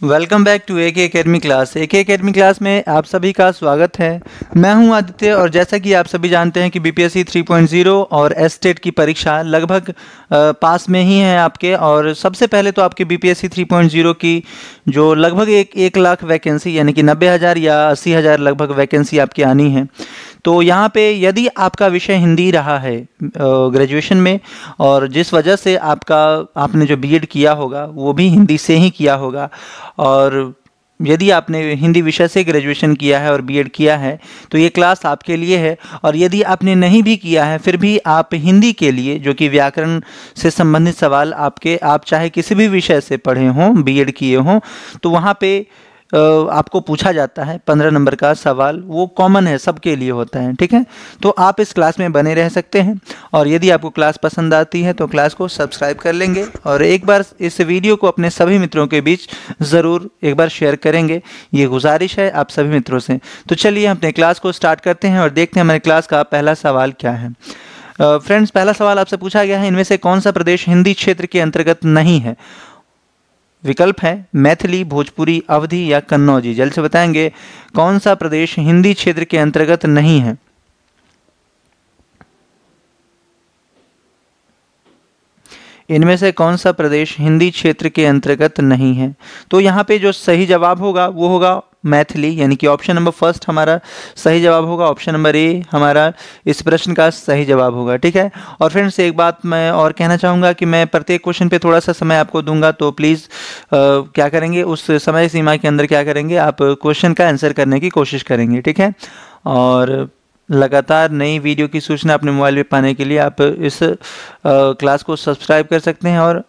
Welcome back to AK academy class. AK academy class में आप सभी का स्वागत है। मैं हूं आदित्य और जैसा कि आप सभी जानते हैं कि बीपीएससी 3.0 और एस्टेट की परीक्षा लगभग पास में ही है आपके। और सबसे पहले तो आपके बीपीएससी 3.0 की जो लगभग एक लाख वैकेंसी यानी कि 90,000 या 80,000 लगभग वैकेंसी आपकी आनी है। तो यहाँ पे यदि आपका विषय हिंदी रहा है ग्रेजुएशन में, और जिस वजह से आपने जो बीएड किया होगा वो भी हिंदी से ही किया होगा, और यदि आपने हिंदी विषय से ग्रेजुएशन किया है और बीएड किया है तो ये क्लास आपके लिए है। और यदि आपने नहीं भी किया है फिर भी आप हिंदी के लिए, जो कि व्याकरण से संबंधित सवाल आप चाहे किसी भी विषय से पढ़े हों, बीएड किए हों, तो वहाँ पे आपको पूछा जाता है 15 नंबर का सवाल। वो कॉमन है, सबके लिए होता है, ठीक है। तो आप इस क्लास में बने रह सकते हैं। और यदि आपको क्लास पसंद आती है तो क्लास को सब्सक्राइब कर लेंगे और एक बार इस वीडियो को अपने सभी मित्रों के बीच ज़रूर एक बार शेयर करेंगे, ये गुजारिश है आप सभी मित्रों से। तो चलिए हम अपने क्लास को स्टार्ट करते हैं और देखते हैं हमारे क्लास का पहला सवाल क्या है। फ्रेंड्स, पहला सवाल आपसे पूछा गया है, इनमें से कौन सा प्रदेश हिंदी क्षेत्र के अंतर्गत नहीं है। विकल्प है मैथिली, भोजपुरी, अवधी या कन्नौजी। जल्द से बताएंगे कौन सा प्रदेश हिंदी क्षेत्र के अंतर्गत नहीं है। इनमें से कौन सा प्रदेश हिंदी क्षेत्र के अंतर्गत नहीं है। तो यहाँ पे जो सही जवाब होगा वो होगा मैथिली, यानी कि ऑप्शन नंबर फर्स्ट हमारा सही जवाब होगा। ऑप्शन नंबर ए हमारा इस प्रश्न का सही जवाब होगा, ठीक है। और फ्रेंड्स, एक बात मैं और कहना चाहूँगा कि मैं प्रत्येक क्वेश्चन पे थोड़ा सा समय आपको दूंगा, तो प्लीज़ क्या करेंगे, उस समय सीमा के अंदर क्या करेंगे, आप क्वेश्चन का आंसर करने की कोशिश करेंगे, ठीक है। और लगातार नई वीडियो की सूचना अपने मोबाइल में पाने के लिए आप इस क्लास को सब्सक्राइब कर सकते हैं और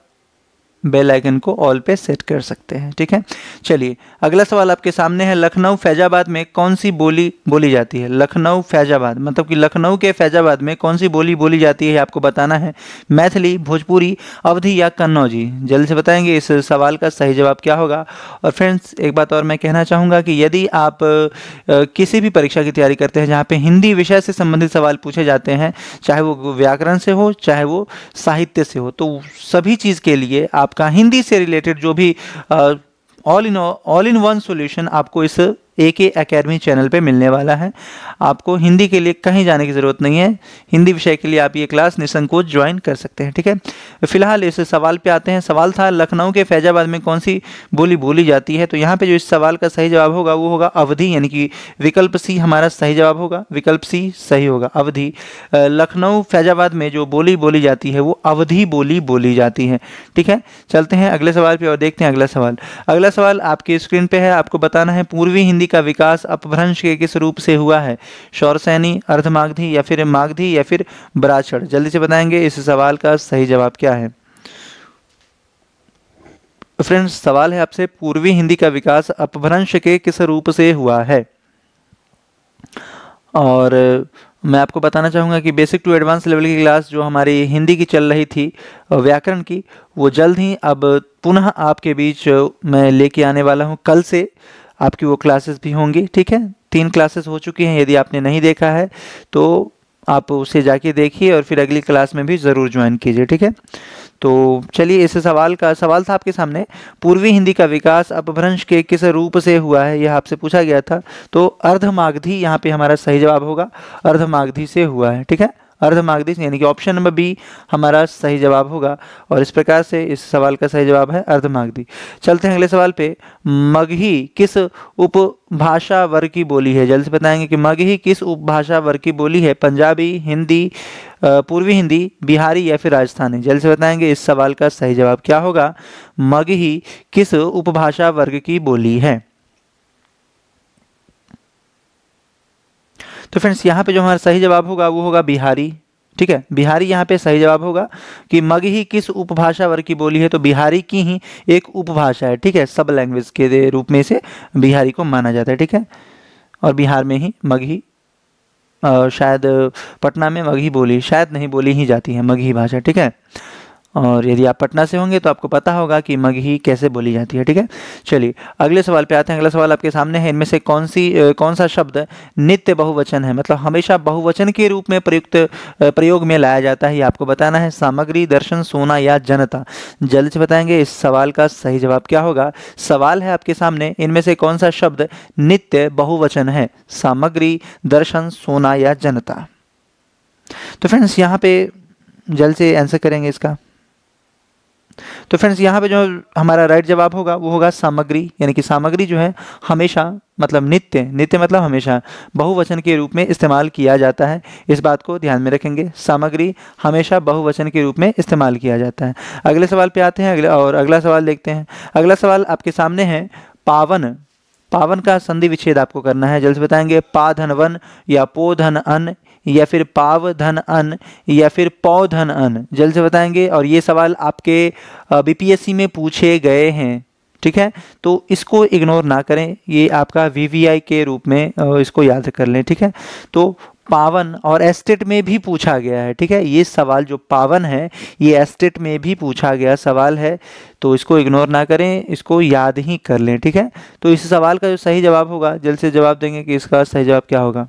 बेल आइकन को ऑल पे सेट कर सकते हैं, ठीक है। चलिए अगला सवाल आपके सामने है, लखनऊ फैजाबाद में कौन सी बोली बोली जाती है। लखनऊ फैजाबाद मतलब कि लखनऊ के फैजाबाद में कौन सी बोली बोली जाती है, आपको बताना है। मैथिली, भोजपुरी, अवधी या कन्नौजी। जल्दी से बताएंगे इस सवाल का सही जवाब क्या होगा। और फ्रेंड्स, एक बात और मैं कहना चाहूँगा कि यदि आप किसी भी परीक्षा की तैयारी करते हैं जहाँ पे हिंदी विषय से संबंधित सवाल पूछे जाते हैं, चाहे वो व्याकरण से हो चाहे वो साहित्य से हो, तो सभी चीज़ के लिए आपका हिंदी से रिलेटेड जो भी ऑल इन वन सॉल्यूशन आपको इस एके एकेडमी चैनल पे मिलने वाला है। आपको हिंदी के लिए कहीं जाने की ज़रूरत नहीं है। हिंदी विषय के लिए आप ये क्लास निसंकोच ज्वाइन कर सकते हैं, ठीक है। फिलहाल इस सवाल पे आते हैं। सवाल था लखनऊ के फैजाबाद में कौन सी बोली बोली जाती है। तो यहाँ पे जो इस सवाल का सही जवाब होगा वो होगा अवधी, यानी कि विकल्प सी हमारा सही जवाब होगा। विकल्प सी सही होगा, अवधी। लखनऊ फैजाबाद में जो बोली बोली जाती है वो अवधी बोली बोली जाती है, ठीक है। चलते हैं अगले सवाल पे और देखते हैं अगला सवाल। अगला सवाल आपकी स्क्रीन पे है, आपको बताना है पूर्वी हिंदी का विकास अपभ्रंश के किस रूप से हुआ है। शौरसैनी, अर्धमागधी या फिर मागधी या फिर ब्राह्मण। जल्दी से बताएंगे इस सवाल का सही जवाब क्या है। फ्रेंड्स, सवाल है आपसे पूर्वी हिंदी का विकास अपभ्रंश के किस रूप से हुआ है। और मैं आपको बताना चाहूँगा कि बेसिक टू एडवांस लेवल की क्लास जो हमारी हिंदी की चल रही थी व्याकरण की, वो जल्द ही अब पुनः आपके बीच मैं लेके आने वाला हूँ। कल से आपकी वो क्लासेस भी होंगी, ठीक है। 3 क्लासेस हो चुकी हैं, यदि आपने नहीं देखा है तो आप उसे जाके देखिए और फिर अगली क्लास में भी ज़रूर ज्वाइन कीजिए, ठीक है। तो चलिए इस सवाल था आपके सामने, पूर्वी हिंदी का विकास अपभ्रंश के किस रूप से हुआ है, यह आपसे पूछा गया था। तो अर्धमागधी यहाँ पे हमारा सही जवाब होगा, अर्धमागधी से हुआ है, ठीक है। अर्धमागधी यानी कि ऑप्शन नंबर बी हमारा सही जवाब होगा। और इस प्रकार से इस सवाल का सही जवाब है अर्धमागधी। चलते हैं अगले सवाल पे। मगही किस उपभाषा वर्ग की बोली है। जल्द से बताएंगे कि मगही किस उपभाषा वर्ग की बोली है। पंजाबी, हिंदी, पूर्वी हिंदी, बिहारी या फिर राजस्थानी। जल्द से बताएंगे इस सवाल का सही जवाब क्या होगा। मगही किस उपभाषा वर्ग की बोली है। तो फ्रेंड्स, यहाँ पे जो हमारा सही जवाब होगा वो होगा बिहारी, ठीक है। बिहारी यहाँ पे सही जवाब होगा कि मगही किस उपभाषा वर्ग की बोली है। तो बिहारी की ही एक उपभाषा है, ठीक है। सब लैंग्वेज के रूप में से बिहारी को माना जाता है, ठीक है। और बिहार में ही मगही, शायद पटना में मगही बोली शायद नहीं बोली ही जाती है, मगही भाषा, ठीक है। और यदि आप पटना से होंगे तो आपको पता होगा कि मगही कैसे बोली जाती है। ठीक है, चलिए अगले सवाल पे आते हैं। अगला सवाल आपके सामने है, इनमें से कौन सा शब्द नित्य बहुवचन है, मतलब हमेशा बहुवचन के रूप में प्रयोग में लाया जाता है, ये आपको बताना है। सामग्री, दर्शन, सोना या जनता, जल्द से बताएंगे। इस सवाल का सही जवाब क्या होगा। सवाल है आपके सामने, इनमें से कौन सा शब्द नित्य बहुवचन है, सामग्री, दर्शन, सोना या जनता। तो फ्रेंड्स यहाँ पे जल्द से आंसर करेंगे इसका। तो फ्रेंड्स यहाँ पे जो हमारा राइट जवाब होगा वो होगा सामग्री, यानी कि सामग्री जो है हमेशा मतलब नित्य मतलब हमेशा बहुवचन के रूप में इस्तेमाल किया जाता है। इस बात को ध्यान में रखेंगे, सामग्री हमेशा बहुवचन के रूप में इस्तेमाल किया जाता है। अगले सवाल पे आते हैं, अगला सवाल देखते हैं। अगला सवाल आपके सामने है, पावन का संधि विच्छेद आपको करना है, जल्द से बताएंगे। पा धन वन या पो धन अन या फिर पाव धन अन या फिर पौ धन अन, जल्द से बताएंगे। और ये सवाल आपके बीपीएससी में पूछे गए हैं। ठीक है, तो इसको इग्नोर ना करें, ये आपका वीवीआई के रूप में इसको याद कर लें। ठीक है, तो पावन और एस्टेट में भी पूछा गया है। ठीक है, ये सवाल जो पावन है ये एस्टेट में भी पूछा गया सवाल है, तो इसको इग्नोर ना करें, इसको याद ही कर लें। ठीक है, तो इस सवाल का जो सही जवाब होगा, जल्द से जवाब देंगे कि इसका सही जवाब क्या होगा।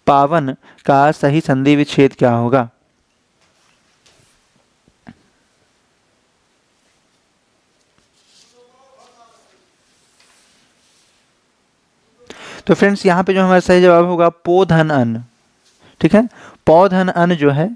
पावन का सही संधि विच्छेद क्या होगा। तो फ्रेंड्स यहाँ पे जो हमारा सही जवाब होगा पो धन अन। ठीक है, पौ धन अन जो है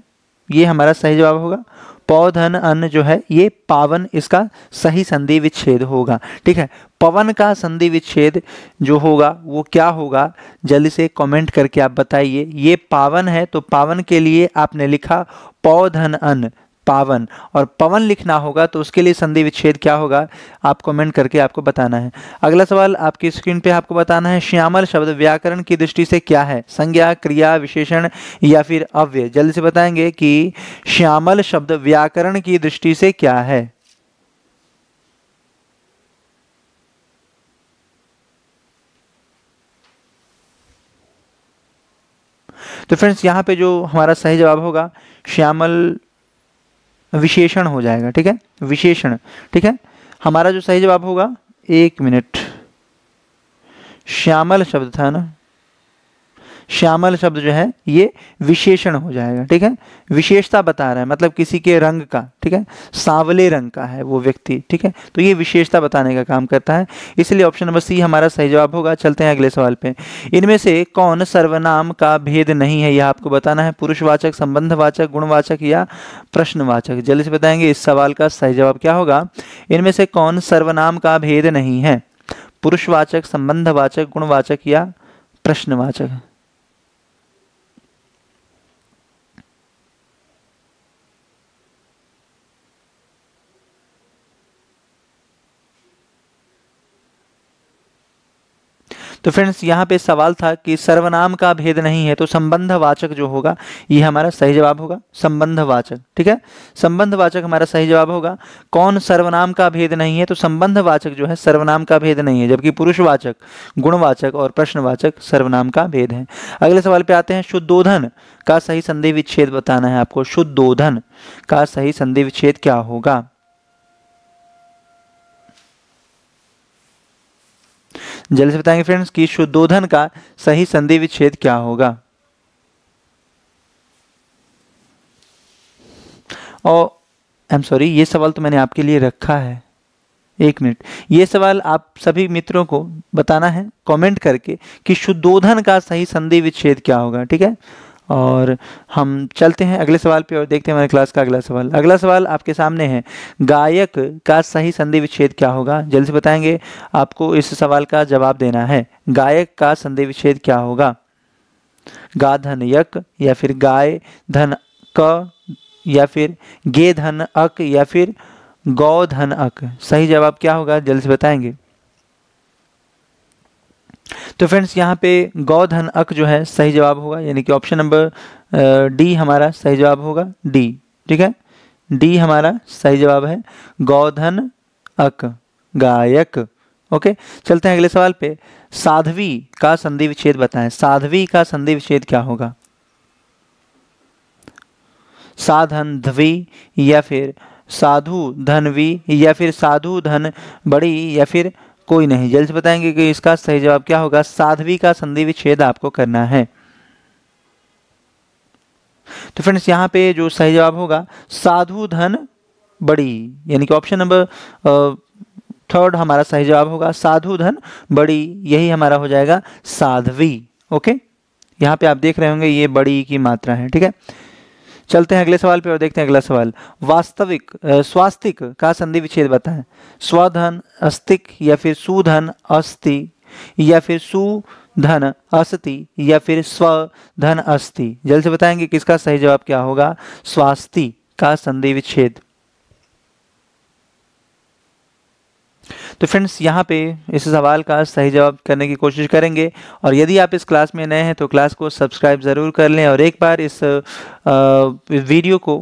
ये हमारा सही जवाब होगा। पौ धन अन जो है ये पावन, इसका सही संधि विच्छेद होगा। ठीक है, पवन का संधि विच्छेद जो होगा वो क्या होगा, जल्दी से कमेंट करके आप बताइए। ये पावन है तो पावन के लिए आपने लिखा पौ धन अन, पावन, और पवन लिखना होगा तो उसके लिए संधि विच्छेद क्या होगा, आप कमेंट करके आपको बताना है। अगला सवाल आपकी स्क्रीन पे आपको बताना है, श्यामल शब्द व्याकरण की दृष्टि से क्या है, संज्ञा, क्रिया, विशेषण या फिर अव्यय, जल्दी से बताएंगे कि श्यामल शब्द व्याकरण की दृष्टि से क्या है। तो फ्रेंड्स यहाँ पे जो हमारा सही जवाब होगा श्यामल विशेषण हो जाएगा। ठीक है, विशेषण। ठीक है, हमारा जो सही जवाब होगा, एक मिनट, श्यामल शब्द था ना, श्यामल शब्द जो है ये विशेषण हो जाएगा। ठीक है, विशेषता बता रहा है, मतलब किसी के रंग का। ठीक है, सांवले रंग का है वो व्यक्ति। ठीक है, तो ये विशेषता बताने का काम करता है, इसलिए ऑप्शन नंबर सी हमारा सही जवाब होगा। चलते हैं अगले सवाल पे। इनमें से कौन सर्वनाम का भेद नहीं है, यह आपको बताना है। पुरुषवाचक, संबंधवाचक, गुणवाचक या प्रश्नवाचक, जल्दी से बताएंगे इस सवाल का सही जवाब क्या होगा। इनमें से कौन सर्वनाम का भेद नहीं है, पुरुषवाचक, संबंधवाचक, गुणवाचक या प्रश्नवाचक। तो फ्रेंड्स यहाँ पे सवाल था कि सर्वनाम का भेद नहीं है, तो संबंधवाचक जो होगा ये हमारा सही जवाब होगा, संबंधवाचक। ठीक है, संबंधवाचक हमारा सही जवाब होगा। कौन सर्वनाम का भेद नहीं है, तो संबंधवाचक जो है सर्वनाम का भेद नहीं है, जबकि पुरुषवाचक, गुणवाचक और प्रश्नवाचक सर्वनाम का भेद है। अगले सवाल पे आते हैं, शुद्धोधन का सही संधि विच्छेद बताना है आपको। शुद्धोधन का सही संधि विच्छेद क्या होगा। जल्दी से बताएंगे फ्रेंड्स कि शुद्धोधन का सही संधि विच्छेद क्या होगा। और आई एम सॉरी, ये सवाल तो मैंने आपके लिए रखा है, एक मिनट। ये सवाल आप सभी मित्रों को बताना है कमेंट करके कि शुद्धोधन का सही संधि विच्छेद क्या होगा। ठीक है, और हम चलते हैं अगले सवाल पे और देखते हैं हमारे क्लास का अगला सवाल। अगला सवाल आपके सामने है, गायक का सही संधि विच्छेद क्या होगा। जल्दी से बताएंगे, आपको इस सवाल का जवाब देना है। गायक का संधि विच्छेद क्या होगा। गा धन यक या फिर गाय धन क या फिर गे धन अक या फिर गौ धन अक, सही जवाब क्या होगा, जल्दी से बताएंगे। तो फ्रेंड्स यहाँ पे गौ धन अक जो है सही जवाब होगा, यानी कि ऑप्शन नंबर डी हमारा सही जवाब होगा, डी। ठीक है, डी हमारा सही जवाब है, गौ धन अक, गायक। ओके, चलते हैं अगले सवाल पे। साध्वी का संधि विच्छेद बताएं। साध्वी का संधि विच्छेद क्या होगा। साधन ध्वी या फिर साधु धनवी या फिर साधु धन बड़ी या फिर कोई नहीं। जल्द से बताएंगे कि इसका सही जवाब क्या होगा। साध्वी का संधि विच्छेद आपको करना है। तो फ्रेंड्स यहाँ पे जो सही जवाब होगा साधु धन बड़ी, यानी कि ऑप्शन नंबर थर्ड हमारा सही जवाब होगा साधु धन बड़ी, यही हमारा हो जाएगा साध्वी। ओके, यहाँ पे आप देख रहे होंगे ये बड़ी की मात्रा है। ठीक है, चलते हैं अगले सवाल पे और देखते हैं अगला सवाल। वास्तविक स्वास्तिक का संधि विच्छेद बताएं। स्वधन अस्तिक या फिर सुधन अस्ति या फिर सुधन अस्ति या फिर स्वधन अस्ति। जल्द से बताएंगे किसका सही जवाब क्या होगा। स्वास्ति का संधि विच्छेद। तो फ्रेंड्स यहाँ पे इस सवाल का सही जवाब करने की कोशिश करेंगे, और यदि आप इस क्लास में नए हैं तो क्लास को सब्सक्राइब ज़रूर कर लें, और एक बार इस वीडियो को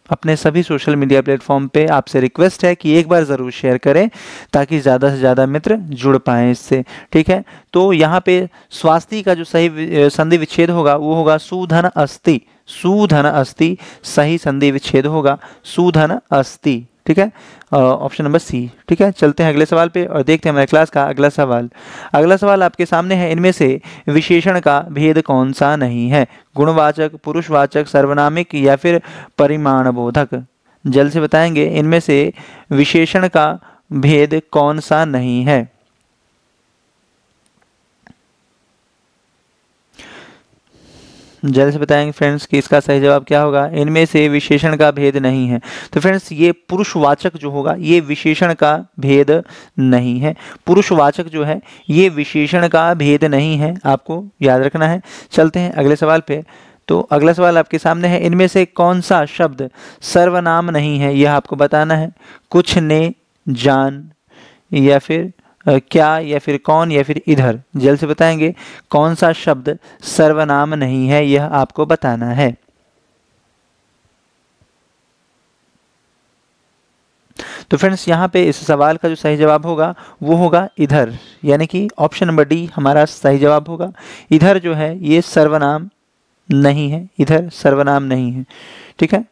अपने सभी सोशल मीडिया प्लेटफॉर्म पे आपसे रिक्वेस्ट है कि एक बार ज़रूर शेयर करें ताकि ज़्यादा से ज़्यादा मित्र जुड़ पाएँ इससे। ठीक है, तो यहाँ पे स्वास्ति का जो सही संधि विच्छेद होगा वो होगा सुधन अस्ति। सुधन अस्ति सही संधि विच्छेद होगा, सुधन अस्ति। ठीक है, ऑप्शन नंबर सी। ठीक है, चलते हैं अगले सवाल पे और देखते हैं हमारे क्लास का अगला सवाल। अगला सवाल आपके सामने है। इनमें से विशेषण का भेद कौन सा नहीं है। गुणवाचक, पुरुषवाचक, सर्वनामिक या फिर परिमाणबोधक। जल्द से बताएंगे इनमें से विशेषण का भेद कौन सा नहीं है। जल्द से बताएंगे फ्रेंड्स कि इसका सही जवाब क्या होगा। इनमें से विशेषण का भेद नहीं है। तो फ्रेंड्स ये पुरुषवाचक जो होगा ये विशेषण का भेद नहीं है। पुरुषवाचक जो है ये विशेषण का भेद नहीं है, आपको याद रखना है। चलते हैं अगले सवाल पे। तो अगला सवाल आपके सामने है। इनमें से कौन सा शब्द सर्वनाम नहीं है, यह आपको बताना है। कुछ ने, जान या फिर क्या या फिर कौन या फिर इधर। जल्द से बताएंगे कौन सा शब्द सर्वनाम नहीं है, यह आपको बताना है। तो फ्रेंड्स यहाँ पे इस सवाल का जो सही जवाब होगा वो होगा इधर, यानी कि ऑप्शन नंबर डी हमारा सही जवाब होगा। इधर जो है ये सर्वनाम नहीं है, इधर सर्वनाम नहीं है। ठीक है,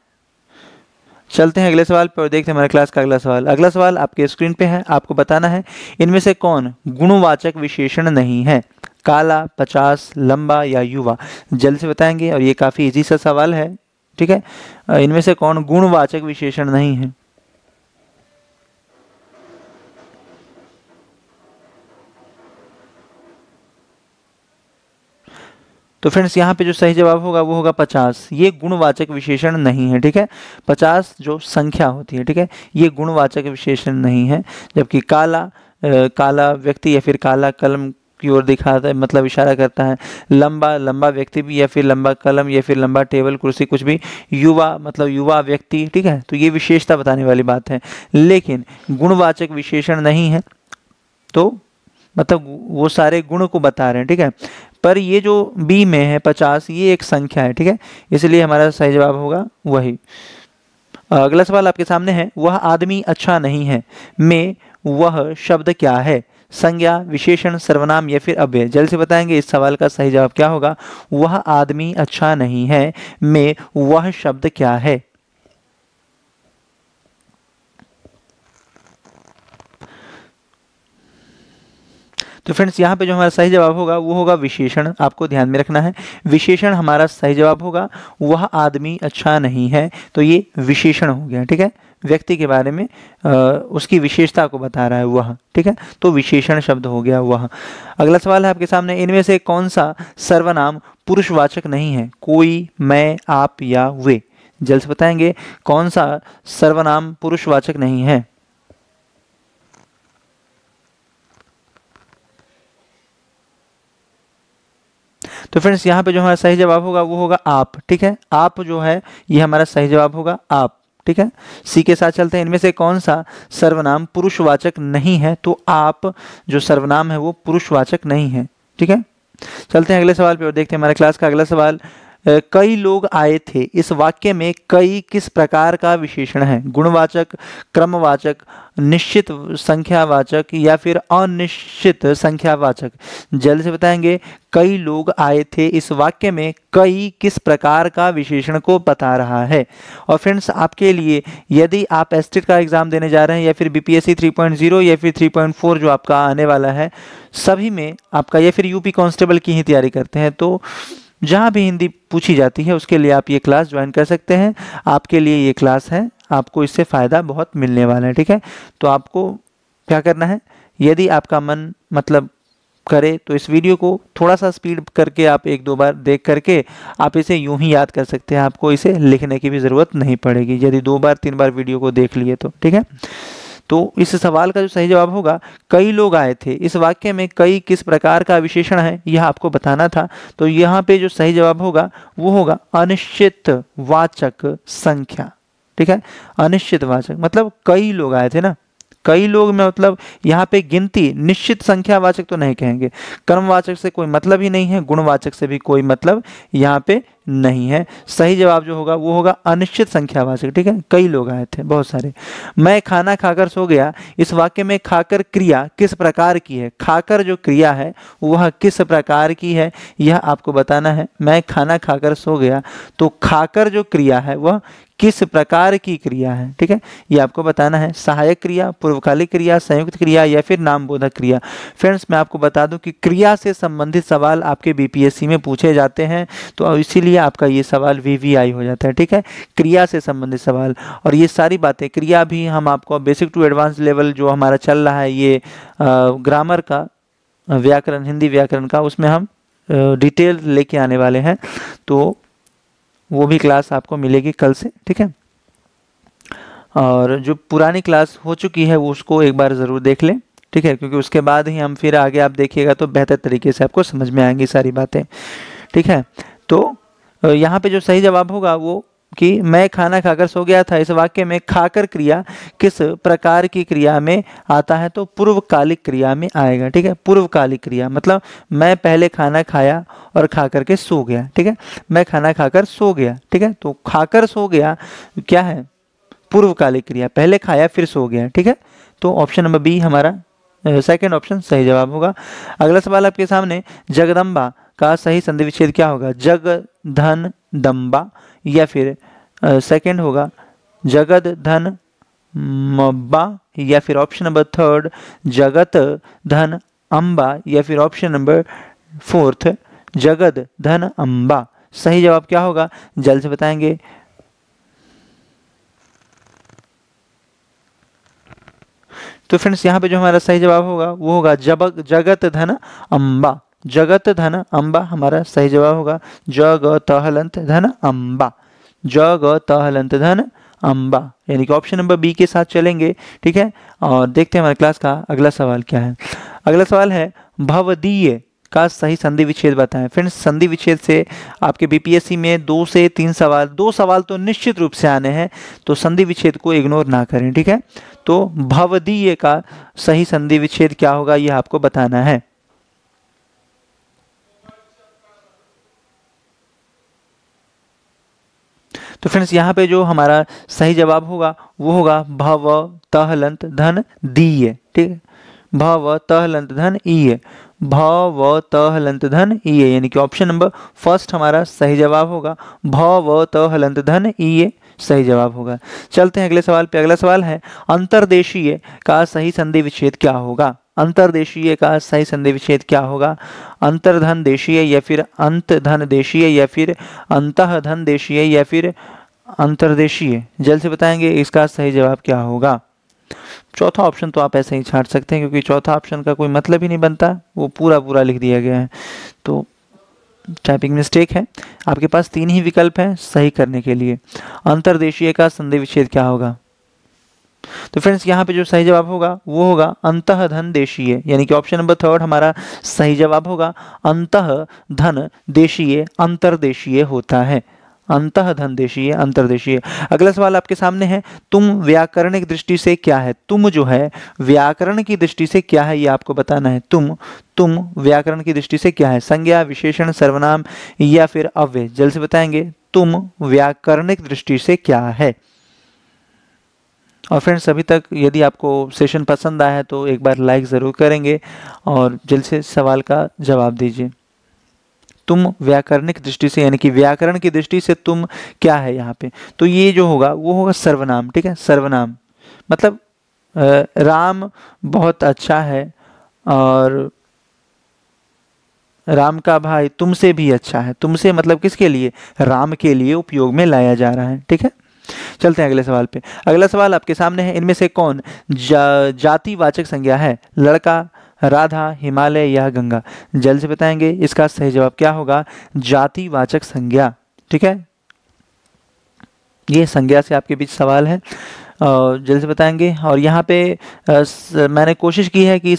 चलते हैं अगले सवाल पर और देखते हैं हमारे क्लास का अगला सवाल। अगला सवाल आपके स्क्रीन पे है, आपको बताना है इनमें से कौन गुणवाचक विशेषण नहीं है। काला, 50, लंबा या युवा। जल्द से बताएंगे, और ये काफ़ी इजी सा सवाल है। ठीक है, इनमें से कौन गुणवाचक विशेषण नहीं है। तो फ्रेंड्स यहाँ पे जो सही जवाब होगा वो होगा 50। ये गुणवाचक विशेषण नहीं है। ठीक है, 50 जो संख्या होती है, ठीक है, ये गुणवाचक विशेषण नहीं है। जबकि काला, काला व्यक्ति या फिर काला कलम की ओर दिखाता है, मतलब इशारा करता है। लंबा, लंबा व्यक्ति भी या फिर लंबा कलम या फिर लंबा टेबल कुर्सी कुछ भी। युवा मतलब युवा व्यक्ति। ठीक है, तो ये विशेषता बताने वाली बात है, लेकिन गुणवाचक विशेषण नहीं है। तो मतलब वो सारे गुण को बता रहे हैं। ठीक है, पर ये जो बी में है 50 ये एक संख्या है। ठीक है, इसलिए हमारा सही जवाब होगा वही। अगला सवाल आपके सामने है। वह आदमी अच्छा नहीं है में वह शब्द क्या है। संज्ञा, विशेषण, सर्वनाम या फिर अव्यय। जल्द से बताएंगे इस सवाल का सही जवाब क्या होगा। वह आदमी अच्छा नहीं है में वह शब्द क्या है। तो फ्रेंड्स यहाँ पे जो हमारा सही जवाब होगा वो होगा विशेषण। आपको ध्यान में रखना है, विशेषण हमारा सही जवाब होगा। वह आदमी अच्छा नहीं है, तो ये विशेषण हो गया। ठीक है, व्यक्ति के बारे में उसकी विशेषता को बता रहा है वह। ठीक है, तो विशेषण शब्द हो गया वह। अगला सवाल है आपके सामने। इनमें से कौन सा सर्वनाम पुरुषवाचक नहीं है। कोई, मैं, आप या वे। जल्द से बताएंगे कौन सा सर्वनाम पुरुषवाचक नहीं है। तो फ्रेंड्स यहाँ पे जो हमारा सही जवाब होगा वो होगा आप। ठीक है, आप जो है ये हमारा सही जवाब होगा आप। ठीक है, सी के साथ चलते हैं। इनमें से कौन सा सर्वनाम पुरुषवाचक नहीं है। तो आप जो सर्वनाम है वो पुरुषवाचक नहीं है। ठीक है, चलते हैं अगले सवाल पे और देखते हैं हमारे क्लास का अगला सवाल। कई लोग आए थे, इस वाक्य में कई किस प्रकार का विशेषण है। गुणवाचक, क्रमवाचक, निश्चित संख्यावाचक या फिर अनिश्चित संख्यावाचक? जल्द से बताएंगे। कई लोग आए थे, इस वाक्य में कई किस प्रकार का विशेषण को बता रहा है? और फ्रेंड्स आपके लिए यदि आप एसटेट का एग्जाम देने जा रहे हैं या फिर बीपीएससी 3.0 या फिर 3.4 जो आपका आने वाला है, सभी में आपका, या फिर यूपी कांस्टेबल की ही तैयारी करते हैं, तो जहाँ भी हिंदी पूछी जाती है उसके लिए आप ये क्लास ज्वाइन कर सकते हैं। आपके लिए ये क्लास है, आपको इससे फ़ायदा बहुत मिलने वाला है। ठीक है, तो आपको क्या करना है, यदि आपका मन मतलब करे तो इस वीडियो को थोड़ा सा स्पीड करके आप 1-2 बार देख करके आप इसे यूं ही याद कर सकते हैं। आपको इसे लिखने की भी ज़रूरत नहीं पड़ेगी यदि 2 बार 3 बार वीडियो को देख लिए तो। ठीक है, तो इस सवाल का जो सही जवाब होगा, कई लोग आए थे, इस वाक्य में कई किस प्रकार का विशेषण है यह आपको बताना था। तो यहाँ पे जो सही जवाब होगा वो होगा अनिश्चित वाचक संख्या। ठीक है, अनिश्चित वाचक मतलब कई लोग आए थे ना, कई लोग में मतलब यहाँ पे गिनती, निश्चित संख्यावाचक तो नहीं कहेंगे, कर्मवाचक से कोई मतलब ही नहीं है, गुणवाचक से भी कोई मतलब यहाँ पे नहीं है। सही जवाब जो होगा वो होगा अनिश्चित संख्यावाचक। ठीक है, कई लोग आए थे, बहुत सारे। मैं खाना खाकर सो गया, इस वाक्य में खाकर क्रिया किस प्रकार की है? खाकर जो क्रिया है वह किस प्रकार की है यह आपको बताना है। मैं खाना खाकर सो गया, तो खाकर जो क्रिया है वह किस प्रकार की क्रिया है? ठीक है, ये आपको बताना है। सहायक क्रिया, पूर्वकालिक क्रिया, संयुक्त क्रिया या फिर नामबोधक क्रिया। फ्रेंड्स मैं आपको बता दूं कि क्रिया से संबंधित सवाल आपके बीपीएससी में पूछे जाते हैं, तो इसीलिए आपका ये सवाल वीवीआई हो जाता है। ठीक है, क्रिया से संबंधित सवाल, और ये सारी बातें क्रिया भी हम आपको बेसिक टू एडवांस लेवल जो हमारा चल रहा है, ये ग्रामर का, व्याकरण, हिंदी व्याकरण का, उसमें हम डिटेल लेके आने वाले हैं, तो वो भी क्लास आपको मिलेगी कल से। ठीक है, और जो पुरानी क्लास हो चुकी है वो उसको एक बार ज़रूर देख लें। ठीक है, क्योंकि उसके बाद ही हम फिर आगे आप देखिएगा तो बेहतर तरीके से आपको समझ में आएंगी सारी बातें। ठीक है, तो यहाँ पे जो सही जवाब होगा वो कि मैं खाना खाकर सो गया था, इस वाक्य में खाकर क्रिया किस प्रकार की क्रिया में आता है? तो पूर्वकालिक क्रिया में आएगा। ठीक है, पूर्वकालिक क्रिया मतलब मैं पहले खाना खाया और खा करके सो गया। ठीक है, मैं खाना खाकर सो गया। ठीक है, तो खाकर सो गया क्या है? पूर्वकालिक क्रिया, पहले खाया फिर सो गया। ठीक है, तो ऑप्शन नंबर बी हमारा सेकंड ऑप्शन सही जवाब होगा। अगला सवाल आपके सामने, जगदम्बा का सही संधि विच्छेद क्या होगा? जग धन दम्बा, या फिर सेकंड होगा जगद धन मब्बा, या फिर ऑप्शन नंबर थर्ड जगत धन अम्बा, या फिर ऑप्शन नंबर फोर्थ जगद धन अम्बा। सही जवाब क्या होगा जल्द से बताएंगे। तो फ्रेंड्स यहाँ पे जो हमारा सही जवाब होगा वो होगा जगत धन अम्बा। जगत धन अम्बा हमारा सही जवाब होगा। जग तहलंत धन अम्बा, जग तहलंत धन अम्बा, यानी कि ऑप्शन नंबर बी के साथ चलेंगे। ठीक है, और देखते हैं हमारे क्लास का अगला सवाल क्या है। अगला सवाल है, भवदीय का सही संधि विच्छेद बताएं। फ्रेंड्स संधि विच्छेद से आपके बीपीएससी में 2 से 3 सवाल, 2 सवाल तो निश्चित रूप से आने हैं, तो संधि विच्छेद को इग्नोर ना करें। ठीक है, तो भवदीय का सही संधि विच्छेद क्या होगा यह आपको बताना है। तो फ्रेंड्स यहाँ पे जो हमारा सही जवाब होगा वो होगा भव तहलंत धन दीय। ठीक है, भव तहलंत धन ईय, भव तहलंत धन ईय, यानी कि ऑप्शन नंबर फर्स्ट हमारा सही जवाब होगा। भव तहलंत धन ईय सही जवाब होगा। चलते हैं अगले सवाल पे। अगला सवाल है, अंतर्देशीय का सही संधि विच्छेद क्या होगा? अंतर्देशीय का सही संधि विच्छेद क्या होगा? अंतर्धन देशीय, या फिर अंतधन देशीय, या फिर अंतःधन देशीय, या फिर अंतर्देशीय? जल्द से बताएंगे इसका सही जवाब क्या होगा। चौथा ऑप्शन तो आप ऐसे ही छाट सकते हैं, क्योंकि चौथा ऑप्शन का कोई मतलब ही नहीं बनता, वो पूरा लिख दिया गया है, तो टाइपिंग मिस्टेक है। आपके पास 3 ही विकल्प हैं सही करने के लिए। अंतर्देशीय का संधि विच्छेद क्या होगा? तो फ्रेंड्स यहाँ पे जो सही जवाब होगा वो होगा अंतःधन देशीय, यानी कि ऑप्शन नंबर थर्ड हमारा सही जवाब होगा। अंतःधन देशीय अंतर्देशीय होता है, अंतःधन देशीय अंतर्देशीय। अगला सवाल आपके सामने है, तुम व्याकरणिक दृष्टि से क्या है? तुम जो है व्याकरण की दृष्टि से क्या है ये आपको बताना है। तुम व्याकरण की दृष्टि से क्या है? संज्ञा, विशेषण, सर्वनाम या फिर अव्यय? जल्द से बताएंगे तुम व्याकरणिक दृष्टि से क्या है। और फ्रेंड्स अभी तक यदि आपको सेशन पसंद आया है तो एक बार लाइक ज़रूर करेंगे और जल्द से सवाल का जवाब दीजिए। तुम व्याकरणिक दृष्टि से यानी कि व्याकरण की दृष्टि से तुम क्या है यहाँ पे, तो ये जो होगा वो होगा सर्वनाम। ठीक है, सर्वनाम मतलब राम बहुत अच्छा है और राम का भाई तुमसे भी अच्छा है। तुमसे मतलब किसके लिए, राम के लिए उपयोग में लाया जा रहा है। ठीक है, चलते हैं अगले सवाल पे। अगला सवाल आपके सामने है, इनमें से कौन जातिवाचक संज्ञा है, लड़का, राधा, हिमालय या गंगा। जल्द से बताएंगे इसका सही जवाब क्या होगा, जातिवाचक संज्ञा। ठीक है, ये संज्ञा से आपके बीच सवाल है और जल्द से बताएंगे। और यहाँ पे मैंने कोशिश की है कि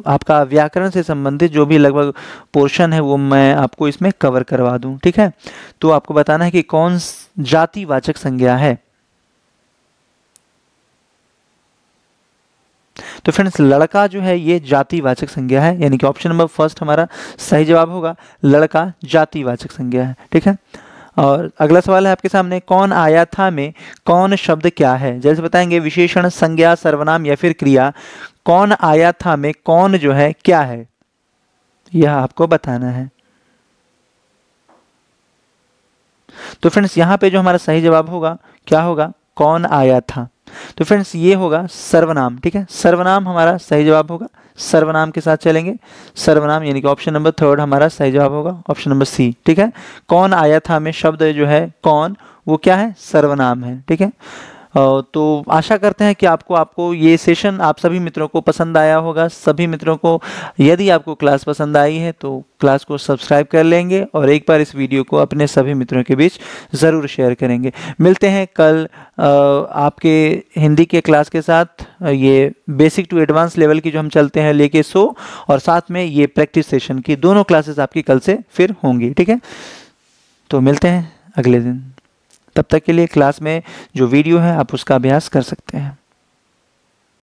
आपका व्याकरण से संबंधित जो भी लगभग पोर्शन है वो मैं आपको इसमें कवर करवा दूं। ठीक है, तो आपको बताना है कि कौन जातिवाचक संज्ञा है। तो फ्रेंड्स लड़का जो है ये जातिवाचक संज्ञा है, यानी कि ऑप्शन नंबर फर्स्ट हमारा सही जवाब होगा, लड़का जातिवाचक संज्ञा है। ठीक है, और अगला सवाल है आपके सामने, कौन आया था में कौन शब्द क्या है। जैसे बताएंगे विशेषण, संज्ञा, सर्वनाम या फिर क्रिया। कौन आया था में कौन जो है क्या है, यह आपको बताना है। तो फ्रेंड्स यहाँ पे जो हमारा सही जवाब होगा क्या होगा, कौन आया था। तो फ्रेंड्स ये होगा सर्वनाम। ठीक है, सर्वनाम हमारा सही जवाब होगा, सर्वनाम के साथ चलेंगे। सर्वनाम यानी कि ऑप्शन नंबर थर्ड हमारा सही जवाब होगा, ऑप्शन नंबर सी। ठीक है, कौन आया था में शब्द जो है कौन, वो क्या है, सर्वनाम है। ठीक है, तो आशा करते हैं कि आपको ये सेशन आप सभी मित्रों को पसंद आया होगा। सभी मित्रों को यदि आपको क्लास पसंद आई है तो क्लास को सब्सक्राइब कर लेंगे और एक बार इस वीडियो को अपने सभी मित्रों के बीच ज़रूर शेयर करेंगे। मिलते हैं कल आपके हिंदी के क्लास के साथ, ये बेसिक टू एडवांस लेवल की जो हम चलते हैं लेके सो, और साथ में ये प्रैक्टिस सेशन की दोनों क्लासेस आपकी कल से फिर होंगी। ठीक है, तो मिलते हैं अगले दिन। तब तक के लिए क्लास में जो वीडियो है आप उसका अभ्यास कर सकते हैं।